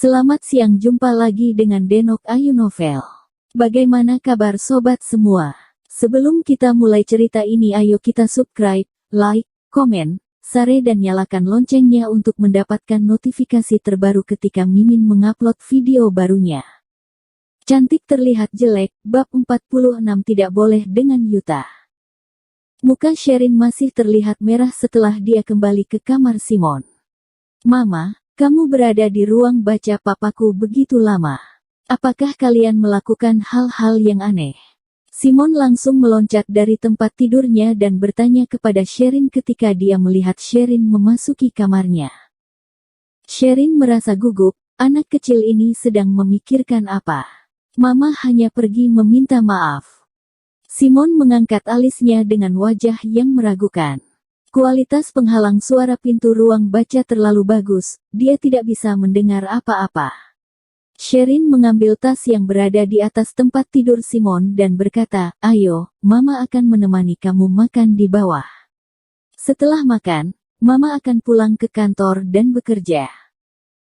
Selamat siang, jumpa lagi dengan Denok Ayu Novel. Bagaimana kabar sobat semua? Sebelum kita mulai cerita ini, ayo kita subscribe, like, komen, share dan nyalakan loncengnya untuk mendapatkan notifikasi terbaru ketika Mimin mengupload video barunya. Cantik terlihat jelek, bab 46 tidak boleh dengan Yuta. Muka Sherin masih terlihat merah setelah dia kembali ke kamar Simon. Mama, kamu berada di ruang baca papaku begitu lama. Apakah kalian melakukan hal-hal yang aneh? Simon langsung meloncat dari tempat tidurnya dan bertanya kepada Sherin ketika dia melihat Sherin memasuki kamarnya. Sherin merasa gugup, anak kecil ini sedang memikirkan apa. Mama hanya pergi meminta maaf. Simon mengangkat alisnya dengan wajah yang meragukan. Kualitas penghalang suara pintu ruang baca terlalu bagus, dia tidak bisa mendengar apa-apa. Sherin mengambil tas yang berada di atas tempat tidur Simon dan berkata, "Ayo, Mama akan menemani kamu makan di bawah. Setelah makan, Mama akan pulang ke kantor dan bekerja.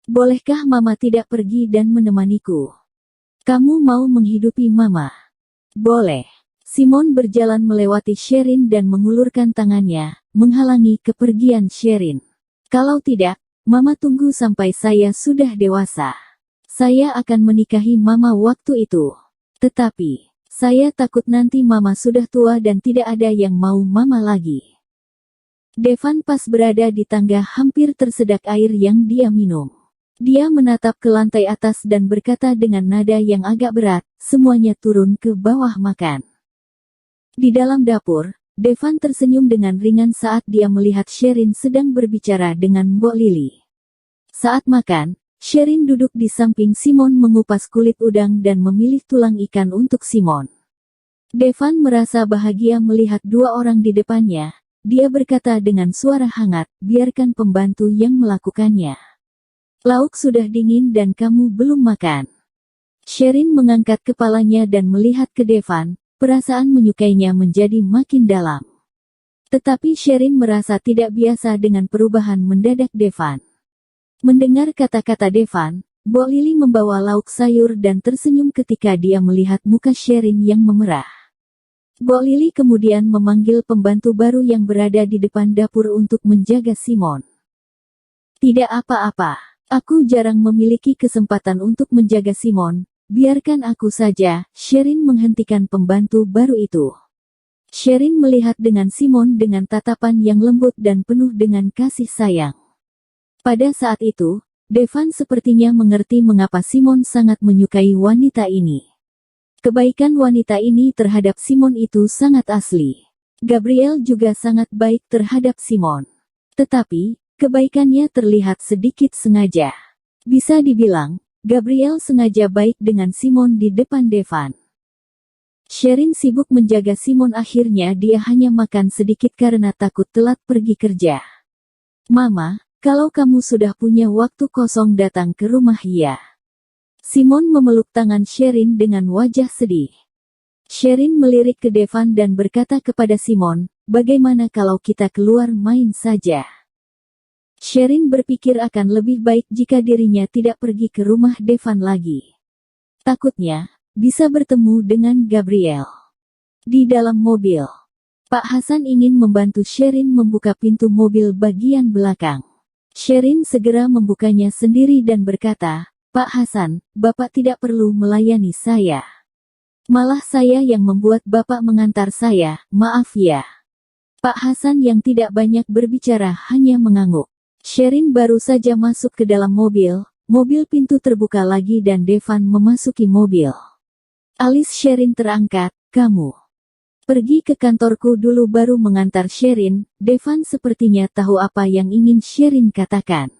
Bolehkah Mama tidak pergi dan menemaniku? Kamu mau menghidupi Mama?" "Boleh." Simon berjalan melewati Sherin dan mengulurkan tangannya, menghalangi kepergian Sherin. "Kalau tidak, Mama tunggu sampai saya sudah dewasa. Saya akan menikahi Mama waktu itu. Tetapi, saya takut nanti Mama sudah tua dan tidak ada yang mau Mama lagi." Devan pas berada di tangga hampir tersedak air yang dia minum. Dia menatap ke lantai atas dan berkata dengan nada yang agak berat, "Semuanya turun ke bawah makan." Di dalam dapur, Devan tersenyum dengan ringan saat dia melihat Sherin sedang berbicara dengan Mbok Lily. Saat makan, Sherin duduk di samping Simon mengupas kulit udang dan memilih tulang ikan untuk Simon. Devan merasa bahagia melihat dua orang di depannya. Dia berkata dengan suara hangat, "Biarkan pembantu yang melakukannya. Lauk sudah dingin dan kamu belum makan." Sherin mengangkat kepalanya dan melihat ke Devan. Perasaan menyukainya menjadi makin dalam. Tetapi Sherin merasa tidak biasa dengan perubahan mendadak Devan. Mendengar kata-kata Devan, Mbok Lily membawa lauk sayur dan tersenyum ketika dia melihat muka Sherin yang memerah. Mbok Lily kemudian memanggil pembantu baru yang berada di depan dapur untuk menjaga Simon. "Tidak apa-apa, aku jarang memiliki kesempatan untuk menjaga Simon. Biarkan aku saja." Sherin menghentikan pembantu baru itu. Sherin melihat dengan Simon dengan tatapan yang lembut dan penuh dengan kasih sayang. Pada saat itu, Devan sepertinya mengerti mengapa Simon sangat menyukai wanita ini. Kebaikan wanita ini terhadap Simon itu sangat asli. Gabriel juga sangat baik terhadap Simon. Tetapi, kebaikannya terlihat sedikit sengaja. Bisa dibilang, Gabriel sengaja baik dengan Simon di depan Devan. Sherin sibuk menjaga Simon, akhirnya dia hanya makan sedikit karena takut telat pergi kerja. "Mama, kalau kamu sudah punya waktu kosong datang ke rumah ya." Simon memeluk tangan Sherin dengan wajah sedih. Sherin melirik ke Devan dan berkata kepada Simon, "Bagaimana kalau kita keluar main saja?" Sherin berpikir akan lebih baik jika dirinya tidak pergi ke rumah Devan lagi. Takutnya, bisa bertemu dengan Gabriel. Di dalam mobil, Pak Hasan ingin membantu Sherin membuka pintu mobil bagian belakang. Sherin segera membukanya sendiri dan berkata, "Pak Hasan, Bapak tidak perlu melayani saya. Malah saya yang membuat Bapak mengantar saya, maaf ya." Pak Hasan yang tidak banyak berbicara hanya mengangguk. Sherin baru saja masuk ke dalam mobil pintu terbuka lagi dan Devan memasuki mobil. Alis Sherin terangkat, "Kamu pergi ke kantorku dulu baru mengantar Sherin." Devan sepertinya tahu apa yang ingin Sherin katakan.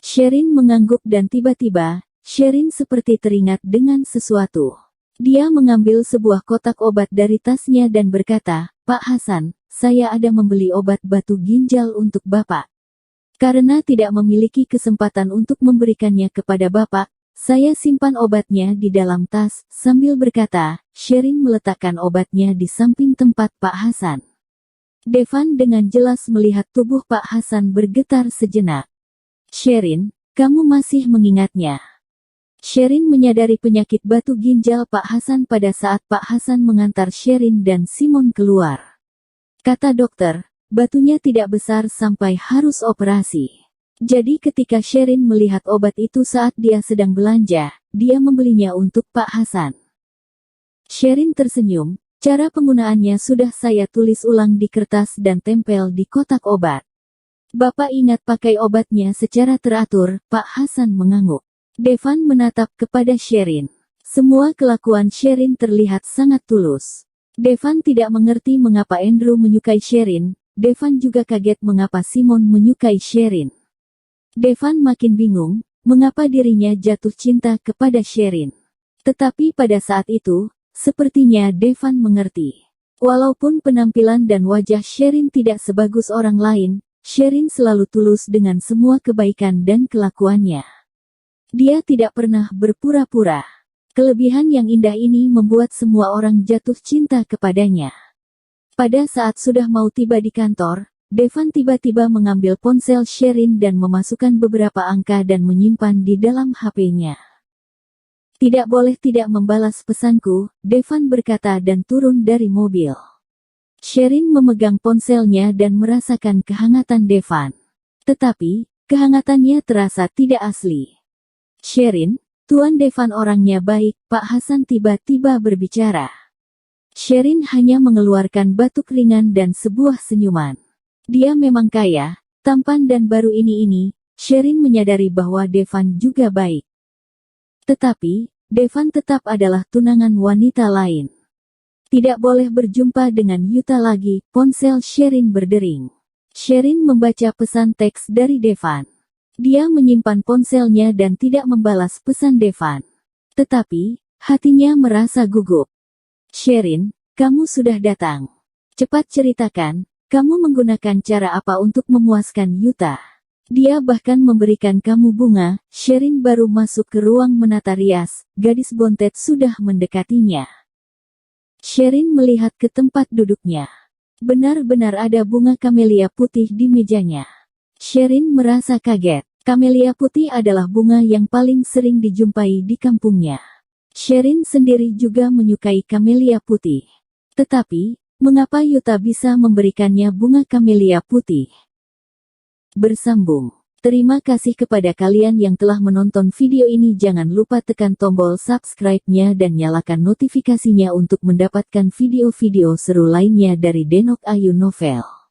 Sherin mengangguk dan tiba-tiba, Sherin seperti teringat dengan sesuatu. Dia mengambil sebuah kotak obat dari tasnya dan berkata, "Pak Hasan, saya ada membeli obat batu ginjal untuk Bapak. Karena tidak memiliki kesempatan untuk memberikannya kepada Bapak, saya simpan obatnya di dalam tas." Sambil berkata, Sherin meletakkan obatnya di samping tempat Pak Hasan. Devan dengan jelas melihat tubuh Pak Hasan bergetar sejenak. "Sherin, kamu masih mengingatnya?" Sherin menyadari penyakit batu ginjal Pak Hasan pada saat Pak Hasan mengantar Sherin dan Simon keluar. Kata dokter, batunya tidak besar sampai harus operasi. Jadi ketika Sherin melihat obat itu saat dia sedang belanja, dia membelinya untuk Pak Hasan. Sherin tersenyum, cara penggunaannya sudah saya tulis ulang di kertas dan tempel di kotak obat. Bapak ingat pakai obatnya secara teratur, Pak Hasan mengangguk. Devan menatap kepada Sherin. Semua kelakuan Sherin terlihat sangat tulus. Devan tidak mengerti mengapa Andrew menyukai Sherin. Devan juga kaget mengapa Simon menyukai Sherin. Devan makin bingung, mengapa dirinya jatuh cinta kepada Sherin. Tetapi pada saat itu, sepertinya Devan mengerti. Walaupun penampilan dan wajah Sherin tidak sebagus orang lain, Sherin selalu tulus dengan semua kebaikan dan kelakuannya. Dia tidak pernah berpura-pura. Kelebihan yang indah ini membuat semua orang jatuh cinta kepadanya. Pada saat sudah mau tiba di kantor, Devan tiba-tiba mengambil ponsel Sherin dan memasukkan beberapa angka dan menyimpan di dalam HP-nya. Tidak boleh tidak membalas pesanku, Devan berkata dan turun dari mobil. Sherin memegang ponselnya dan merasakan kehangatan Devan. Tetapi, kehangatannya terasa tidak asli. Sherin, Tuan Devan orangnya baik, Pak Hasan tiba-tiba berbicara. Sherin hanya mengeluarkan batuk ringan dan sebuah senyuman. Dia memang kaya, tampan dan baru ini, Sherin menyadari bahwa Devan juga baik. Tetapi, Devan tetap adalah tunangan wanita lain. Tidak boleh berjumpa dengan Yuta lagi, ponsel Sherin berdering. Sherin membaca pesan teks dari Devan. Dia menyimpan ponselnya dan tidak membalas pesan Devan. Tetapi, hatinya merasa gugup. Sherin, kamu sudah datang. Cepat ceritakan, kamu menggunakan cara apa untuk memuaskan Yuta? Dia bahkan memberikan kamu bunga. Sherin baru masuk ke ruang menata rias, gadis bontet sudah mendekatinya. Sherin melihat ke tempat duduknya. Benar-benar ada bunga kamelia putih di mejanya. Sherin merasa kaget. Kamelia putih adalah bunga yang paling sering dijumpai di kampungnya. Sherin sendiri juga menyukai kamelia putih. Tetapi, mengapa Yuta bisa memberikannya bunga kamelia putih? Bersambung. Terima kasih kepada kalian yang telah menonton video ini. Jangan lupa tekan tombol subscribe-nya dan nyalakan notifikasinya untuk mendapatkan video-video seru lainnya dari Denok Ayu Novel.